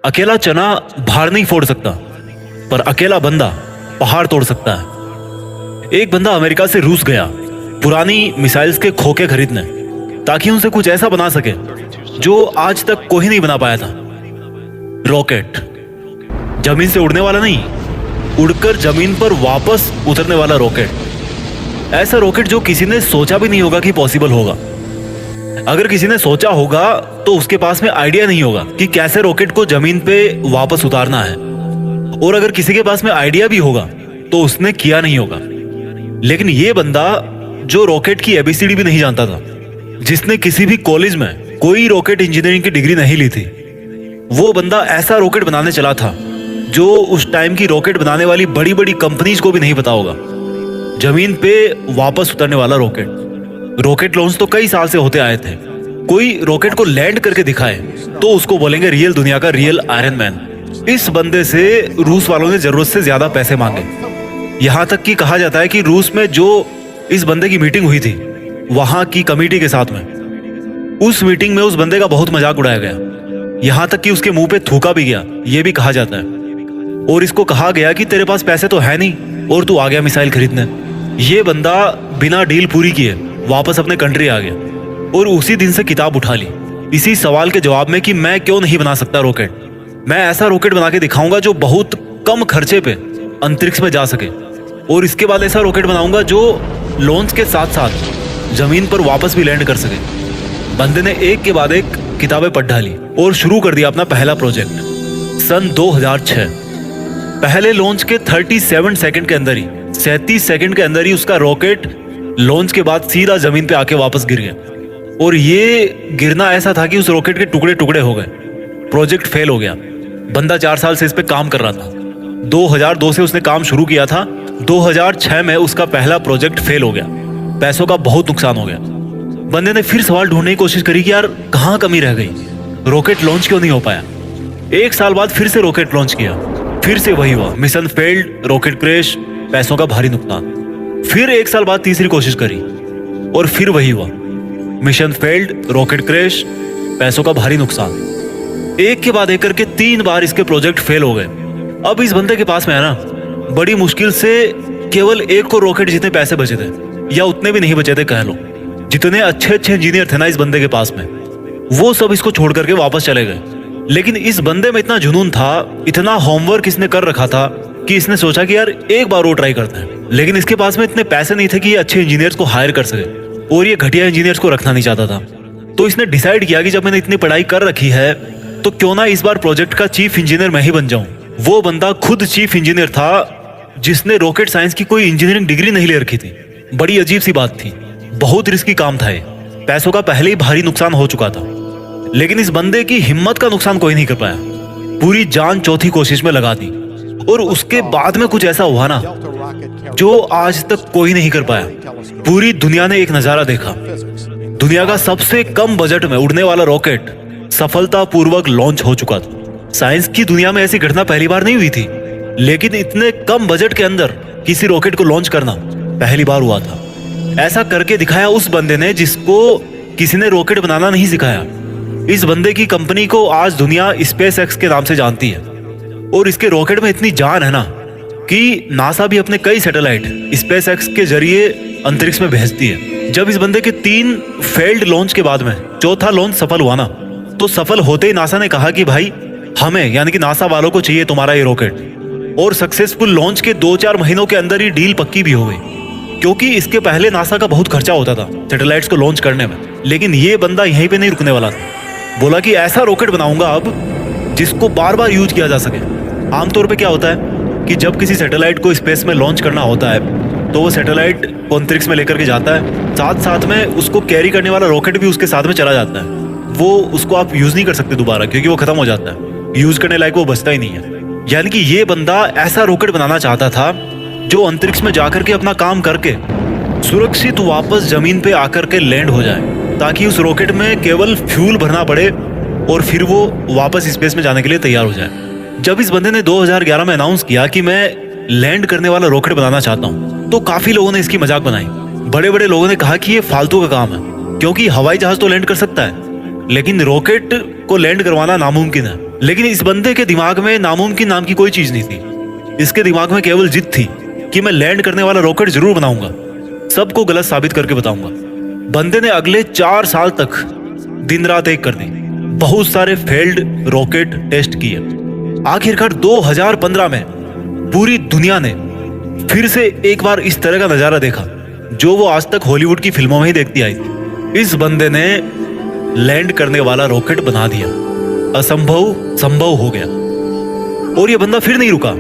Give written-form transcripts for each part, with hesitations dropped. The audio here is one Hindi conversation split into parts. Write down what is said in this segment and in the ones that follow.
अकेला चना भार नहीं फोड़ सकता, पर अकेला बंदा पहाड़ तोड़ सकता है। एक बंदा अमेरिका से रूस गया पुरानी मिसाइल्स के खोखे खरीदने, ताकि उनसे कुछ ऐसा बना सके जो आज तक कोई नहीं बना पाया था। रॉकेट, जमीन से उड़ने वाला नहीं, उड़कर जमीन पर वापस उतरने वाला रॉकेट। ऐसा रॉकेट जो किसी ने सोचा भी नहीं होगा कि पॉसिबल होगा। अगर किसी ने सोचा होगा तो उसके पास में आइडिया नहीं होगा कि कैसे रॉकेट को जमीन पे वापस उतारना है, और अगर किसी के पास में आइडिया भी होगा तो उसने किया नहीं होगा। लेकिन ये बंदा जो रॉकेट की एबीसीडी भी नहीं जानता था, जिसने किसी भी कॉलेज में कोई रॉकेट इंजीनियरिंग की डिग्री नहीं ली थी, वो बंदा ऐसा रॉकेट बनाने चला था जो उस टाइम की रॉकेट बनाने वाली बड़ी बड़ी कंपनीज को भी नहीं पता होगा। जमीन पे वापस उतरने वाला रॉकेट। रॉकेट लॉन्च तो कई साल से होते आए थे। कोई रॉकेट को लैंड करके दिखाए तो उसको बोलेंगे रियल दुनिया का रियल आयरन मैन। इस बंदे से रूस वालों ने जरूरत से ज्यादा पैसे मांगे। यहां तक कि कहा जाता है कि रूस में जो इस बंदे की मीटिंग हुई थी वहां की कमेटी के साथ में, उस मीटिंग में उस बंदे का बहुत मजाक उड़ाया गया। यहां तक कि उसके मुंह पे थूका भी गया, ये भी कहा जाता है। और इसको कहा गया कि तेरे पास पैसे तो है नहीं और तू आ गया मिसाइल खरीदने। ये बंदा बिना डील पूरी किए वापस अपने कंट्री आ गया और उसी दिन से किताब उठा ली इसी सवाल के जवाब में कि मैं क्यों नहीं बना सकता रॉकेट। मैं ऐसा रॉकेट बना के दिखाऊंगा जो बहुत कम खर्चे पे अंतरिक्ष में जा सके, और इसके बाद ऐसा रॉकेट बनाऊंगा जो लॉन्च के साथ साथ जमीन पर वापस भी लैंड कर सके। बंदे ने एक के बाद एक किताबें पढ़ डाली और शुरू कर दिया अपना पहला प्रोजेक्ट। सन 2006 पहले लॉन्च के 37 सेकंड के अंदर ही 37 सेकंड के अंदर ही उसका रॉकेट लॉन्च के बाद सीधा जमीन पे आके वापस गिर गया। और ये गिरना ऐसा था कि उस रॉकेट के टुकड़े टुकड़े हो गए। प्रोजेक्ट फेल हो गया। बंदा 4 साल से इस पे काम कर रहा था। 2002 से उसने काम शुरू किया था। 2006 में उसका पहला प्रोजेक्ट फेल हो गया। पैसों का बहुत नुकसान हो गया। बंदे ने फिर सवाल ढूंढने की कोशिश करी कि यार कहाँ कमी रह गई, रॉकेट लॉन्च क्यों नहीं हो पाया। 1 साल बाद फिर से रॉकेट लॉन्च किया, फिर से वही हुआ, मिशन फेल्ड, रॉकेट क्रैश, पैसों का भारी नुकसान। फिर 1 साल बाद तीसरी कोशिश करी और फिर वही हुआ, मिशन फेल्ड, रॉकेट क्रैश, पैसों का भारी नुकसान। एक के बाद एक करके 3 बार इसके प्रोजेक्ट फेल हो गए। अब इस बंदे के पास में है ना, बड़ी मुश्किल से केवल 1 को रॉकेट जितने पैसे बचे थे, या उतने भी नहीं बचे थे कह लो। जितने अच्छे अच्छे इंजीनियर थे ना इस बंदे के पास में, वो सब इसको छोड़ करके वापस चले गए। लेकिन इस बंदे में इतना जुनून था, इतना होमवर्क इसने कर रखा था कि इसने सोचा कि यार एक बार वो ट्राई करते हैं। लेकिन इसके पास में इतने पैसे नहीं थे कि ये अच्छे इंजीनियर्स को हायर कर सके, और ये घटिया इंजीनियर्स को रखना नहीं चाहता था। तो इसने डिसाइड किया कि जब मैंने इतनी पढ़ाई कर रखी है तो क्यों ना इस बार प्रोजेक्ट का चीफ इंजीनियर मैं ही बन जाऊं। वो बंदा खुद चीफ इंजीनियर था जिसने रॉकेट साइंस की कोई इंजीनियरिंग डिग्री नहीं ले रखी थी। बड़ी अजीब सी बात थी, बहुत रिस्की काम था ये। पैसों का पहले ही भारी नुकसान हो चुका था। लेकिन इस बंदे की हिम्मत का नुकसान कोई नहीं कर पाया। पूरी जान चौथी कोशिश में लगा दी, और उसके बाद में कुछ ऐसा हुआ ना जो आज तक कोई नहीं कर पाया। पूरी दुनिया ने एक नजारा देखा। दुनिया का सबसे कम बजट में उड़ने वाला रॉकेट सफलतापूर्वक लॉन्च हो चुका था। साइंस की दुनिया में ऐसी घटना पहली बार नहीं हुई थी, लेकिन इतने कम बजट के अंदर किसी रॉकेट को लॉन्च करना पहली बार हुआ था। ऐसा करके दिखाया उस बंदे ने जिसको किसी ने रॉकेट बनाना नहीं सिखाया। इस बंदे की कंपनी को आज दुनिया स्पेस एक्स के नाम से जानती है, और इसके रॉकेट में इतनी जान है ना कि नासा भी अपने कई सैटेलाइट स्पेस एक्स के जरिए अंतरिक्ष में भेजती है। जब इस बंदे के 3 फेल्ड लॉन्च के बाद में चौथा लॉन्च सफल हुआ ना, तो सफल होते ही नासा ने कहा कि भाई हमें यानी कि नासा वालों को चाहिए तुम्हारा ये रॉकेट। और सक्सेसफुल लॉन्च के 2-4 महीनों के अंदर ही डील पक्की भी हो गई, क्योंकि इसके पहले नासा का बहुत खर्चा होता था सैटेलाइट्स को लॉन्च करने में। लेकिन ये बंदा यहीं पे नहीं रुकने वाला था। बोला कि ऐसा रॉकेट बनाऊंगा अब जिसको बार बार यूज किया जा सके। आमतौर पे क्या होता है कि जब किसी सैटेलाइट को स्पेस में लॉन्च करना होता है तो वो सैटेलाइट को अंतरिक्ष में लेकर के जाता है, साथ साथ में उसको कैरी करने वाला रॉकेट भी उसके साथ में चला जाता है। वो उसको आप यूज नहीं कर सकते दोबारा, क्योंकि वो खत्म हो जाता है, यूज करने लायक वो बचता ही नहीं है। यानी कि ये बंदा ऐसा रॉकेट बनाना चाहता था जो अंतरिक्ष में जाकर के अपना काम करके सुरक्षित वापस जमीन पे आकर के लैंड हो जाए, ताकि उस रॉकेट में केवल फ्यूल भरना पड़े और फिर वो वापस स्पेस में जाने के लिए तैयार हो जाए। जब इस बंदे ने 2011 में अनाउंस किया कि मैं लैंड करने वाला रॉकेट बनाना चाहता हूँ, तो काफी लोगों ने इसकी मजाक बनाई। बड़े बड़े लोगों ने कहा कि ये फालतू का काम है, क्योंकि हवाई जहाज तो लैंड कर सकता है लेकिन रॉकेट को लैंड करवाना नामुमकिन है। लेकिन इस बंदे के दिमाग में नामुमकिन नाम की कोई चीज नहीं थी। इसके दिमाग में केवल जिद थी कि मैं लैंड करने वाला रॉकेट जरूर बनाऊंगा, सबको गलत साबित करके बताऊंगा। बंदे ने अगले 4 साल तक दिन रात एक कर दी, बहुत सारे फेल्ड रॉकेट टेस्ट किए। आखिरकार 2015 में पूरी दुनिया ने फिर से एक बार इस तरह का नजारा देखा जो वो आज तक हॉलीवुड की फिल्मों में ही देखती आई थी। इस बंदे ने लैंड करने वाला रॉकेट बना दिया, असंभव संभव हो गया। और ये बंदा फिर नहीं रुका।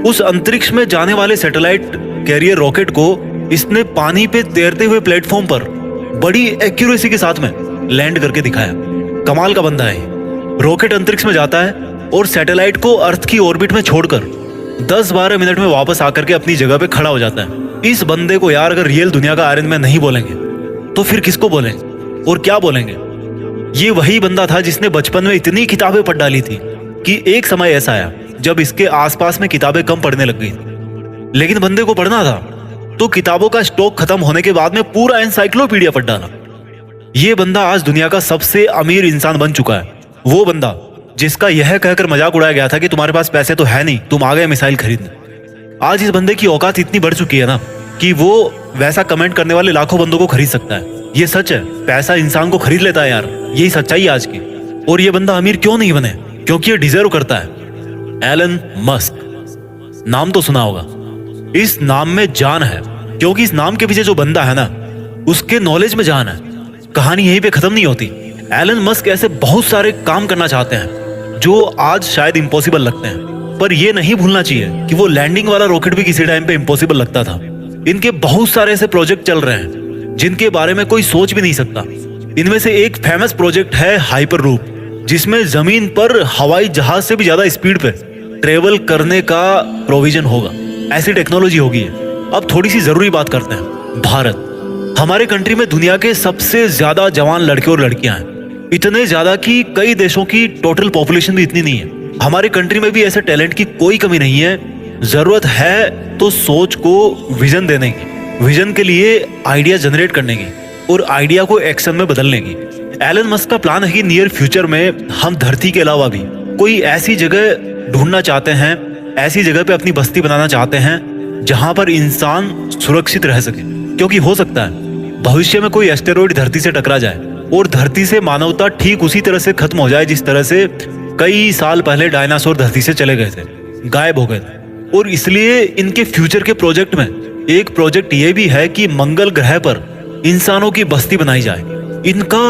उस अंतरिक्ष में जाने वाले सैटेलाइट कैरियर रॉकेट को इसने पानी पे तैरते हुए प्लेटफॉर्म पर बड़ी एक्यूरेसी के साथ में लैंड करके दिखाया। कमाल का बंदा है। रॉकेट अंतरिक्ष में जाता है और सैटेलाइट को अर्थ की ऑर्बिट में छोड़कर 10-12 मिनट में वापस आकर के अपनी जगह पे खड़ा हो जाता है। इस बंदे को यार अगर रियल दुनिया का आयरन मैन नहीं बोलेंगे तो फिर किसको बोलेंगे और क्या बोलेंगे? ये वही बंदा था जिसने बचपन में इतनी किताबें पढ़ डाली थी कि एक समय ऐसा आया जब इसके आसपास में किताबें कम पढ़ने लग गई। लेकिन बंदे को पढ़ना था तो किताबों का स्टॉक खत्म होने के बाद में पूरा एनसाइक्लोपीडिया पढ़ डाला। ये बंदा आज दुनिया का सबसे अमीर इंसान बन चुका है। वो बंदा जिसका यह कहकर मजाक उड़ाया गया था कि तुम्हारे पास पैसे तो है नहीं, तुम आ गए मिसाइल खरीदने। आज इस बंदे की औकात इतनी बढ़ चुकी है ना कि वो वैसा कमेंट करने वाले लाखों बंदों को खरीद सकता है। ये सच है, पैसा इंसान को खरीद लेता है यार, यही सच्चाई है आज की। और ये बंदा अमीर क्यों नहीं बने? क्योंकि ये डिजर्व करता है। एलन मस्क, नाम तो सुना होगा। इस नाम में जान है, क्योंकि इस नाम के पीछे जो बंदा है ना उसके नॉलेज में जान है। कहानी यहीं पे खत्म नहीं होती। एलन मस्क ऐसे बहुत सारे काम करना चाहते हैं जो आज शायद इम्पॉसिबल लगते हैं, पर यह नहीं भूलना चाहिए कि वो लैंडिंग वाला रॉकेट भी किसी टाइम पे इम्पॉसिबल लगता था। इनके बहुत सारे ऐसे प्रोजेक्ट चल रहे हैं जिनके बारे में कोई सोच भी नहीं सकता। इनमें से एक फेमस प्रोजेक्ट है हाइपर लूप, जिसमें जमीन पर हवाई जहाज से भी ज्यादा स्पीड पे ट्रेवल करने का प्रोविजन होगा। ऐसी टेक्नोलॉजी होगी। अब थोड़ी सी जरूरी बात करते हैं। भारत, हमारे कंट्री में दुनिया के सबसे ज्यादा जवान लड़के और लड़कियां हैं, इतने ज्यादा कि कई देशों की टोटल पॉपुलेशन भी इतनी नहीं है। हमारे कंट्री में भी ऐसे टैलेंट की कोई कमी नहीं है। जरूरत है तो सोच को विजन देने की, विजन के लिए आइडिया जनरेट करने की और आइडिया को एक्शन में बदलने की। एलन मस्क का प्लान है कि नियर फ्यूचर में हम धरती के अलावा भी कोई ऐसी जगह ढूंढना चाहते हैं, ऐसी जगह पे अपनी बस्ती बनाना चाहते हैं जहां पर इंसान सुरक्षित रह सके। क्योंकि हो सकता है भविष्य में कोई एस्टेरॉइड धरती से टकरा जाए और धरती से मानवता ठीक उसी तरह से खत्म हो जाए जिस तरह से कई साल पहले डायनासोर धरती से चले गए थे, गायब हो गए थे। और इसलिए इनके फ्यूचर के प्रोजेक्ट में एक प्रोजेक्ट ये भी है कि मंगल ग्रह पर इंसानों की बस्ती बनाई जाए। इनका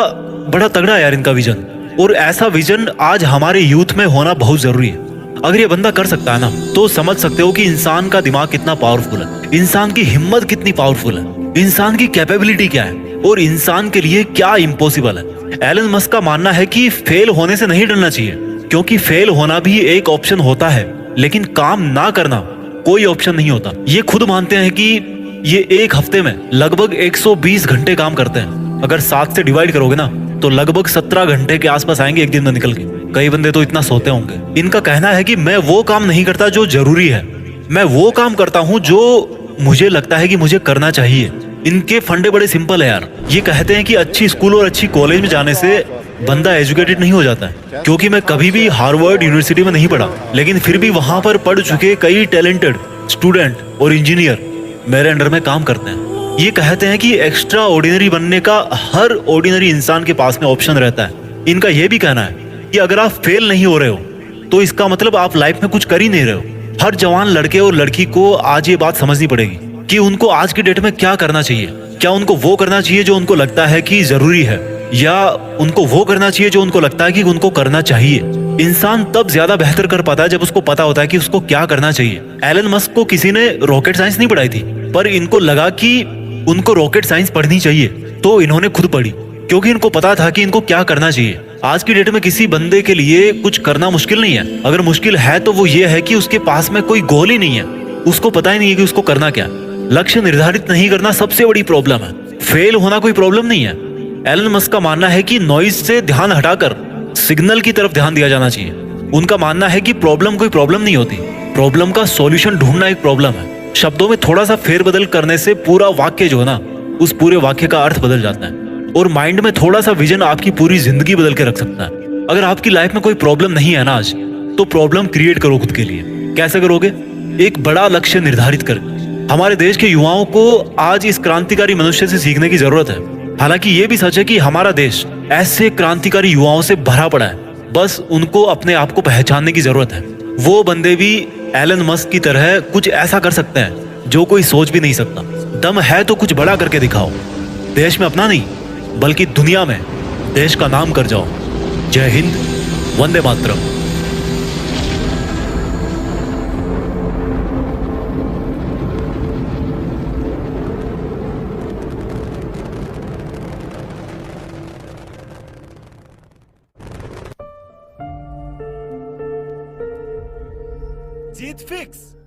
बड़ा तगड़ा है यार इनका विजन, और ऐसा विजन आज हमारे यूथ में होना बहुत जरूरी है। अगर ये बंदा कर सकता है ना तो समझ सकते हो कि इंसान का दिमाग कितना पावरफुल है, इंसान की हिम्मत कितनी पावरफुल है, इंसान की कैपेबिलिटी क्या है और इंसान के लिए क्या इम्पॉसिबल है। एलन मस्क का मानना है कि फेल होने से नहीं डरना चाहिए, क्योंकि फेल होना भी एक ऑप्शन होता है, लेकिन काम ना करना कोई ऑप्शन नहीं होता। ये खुद मानते हैं कि ये एक हफ्ते में लगभग 120 घंटे काम करते हैं। अगर 7 से डिवाइड करोगे ना तो लगभग 17 घंटे के आसपास आएंगे एक दिन में निकल के। कई बंदे तो इतना सोते होंगे। इनका कहना है कि मैं वो काम नहीं करता जो जरूरी है, मैं वो काम करता हूं जो मुझे लगता है कि मुझे करना चाहिए। इनके फंडे बड़े सिंपल है यार। ये कहते हैं कि अच्छी स्कूल और अच्छी कॉलेज में जाने से बंदा एजुकेटेड नहीं हो जाता है, क्योंकि मैं कभी भी हार्वर्ड यूनिवर्सिटी में नहीं पढ़ा, लेकिन फिर भी वहां पर पढ़ चुके कई टैलेंटेड स्टूडेंट और इंजीनियर मेरे अंडर में काम करते हैं। ये कहते हैं कि एक्स्ट्रा ऑर्डिनरी बनने का हर ऑर्डिनरी इंसान के पास में ऑप्शन रहता है। इनका यह भी कहना है कि अगर आप फेल नहीं हो रहे हो तो इसका मतलब आप लाइफ में कुछ कर ही नहीं रहे हो। हर जवान लड़के और लड़की को आज ये बात समझनी पड़ेगी कि उनको आज की डेट में क्या करना चाहिए। क्या उनको वो करना चाहिए जो उनको लगता है कि जरूरी है, या उनको वो करना चाहिए जो उनको लगता है कि उनको करना चाहिए। इंसान तब ज्यादा बेहतर कर पाता है जब उसको पता होता है कि उसको क्या करना चाहिए। एलन मस्क को किसी ने रॉकेट साइंस नहीं पढ़ाई थी, पर इनको लगा कि उनको रॉकेट साइंस पढ़नी चाहिए, तो इन्होंने खुद पढ़ी, क्योंकि इनको पता था कि इनको क्या करना चाहिए। आज की डेट में किसी बंदे के लिए कुछ करना मुश्किल नहीं है। अगर मुश्किल है तो वो ये है कि उसके पास में कोई गोल ही नहीं है, उसको पता ही नहीं है कि उसको करना क्या। लक्ष्य निर्धारित नहीं करना सबसे बड़ी प्रॉब्लम है। फेल होना कोई प्रॉब्लम नहीं है। एलन मस्क का मानना है कि नॉइज से ध्यान हटाकर सिग्नल की तरफ ध्यान दिया जाना चाहिए। उनका मानना है कि प्रॉब्लम कोई प्रॉब्लम नहीं होती, प्रॉब्लम का सॉल्यूशन ढूंढना एक प्रॉब्लम है। शब्दों में थोड़ा सा फेरबदल करने से पूरा वाक्य जो है ना, उस पूरे वाक्य का अर्थ बदल जाता है। और माइंड में थोड़ा सा विजन आपकी पूरी जिंदगी बदल के रख सकता है। अगर आपकी लाइफ में कोई प्रॉब्लम नहीं है ना आज, तो प्रॉब्लम क्रिएट करो खुद के लिए। कैसे करोगे? एक बड़ा लक्ष्य निर्धारित कर। हमारे देश के युवाओं को आज इस क्रांतिकारी मनुष्य से सीखने की जरूरत है। हालांकि ये भी सच है कि हमारा देश ऐसे क्रांतिकारी युवाओं से भरा पड़ा है, बस उनको अपने आप को पहचानने की जरूरत है। वो बंदे भी एलन मस्क की तरह कुछ ऐसा कर सकते हैं जो कोई सोच भी नहीं सकता। दम है तो कुछ बड़ा करके दिखाओ। देश में अपना नहीं, बल्कि दुनिया में देश का नाम कर जाओ। जय हिंद, वंदे मातरम। जीत फिक्स।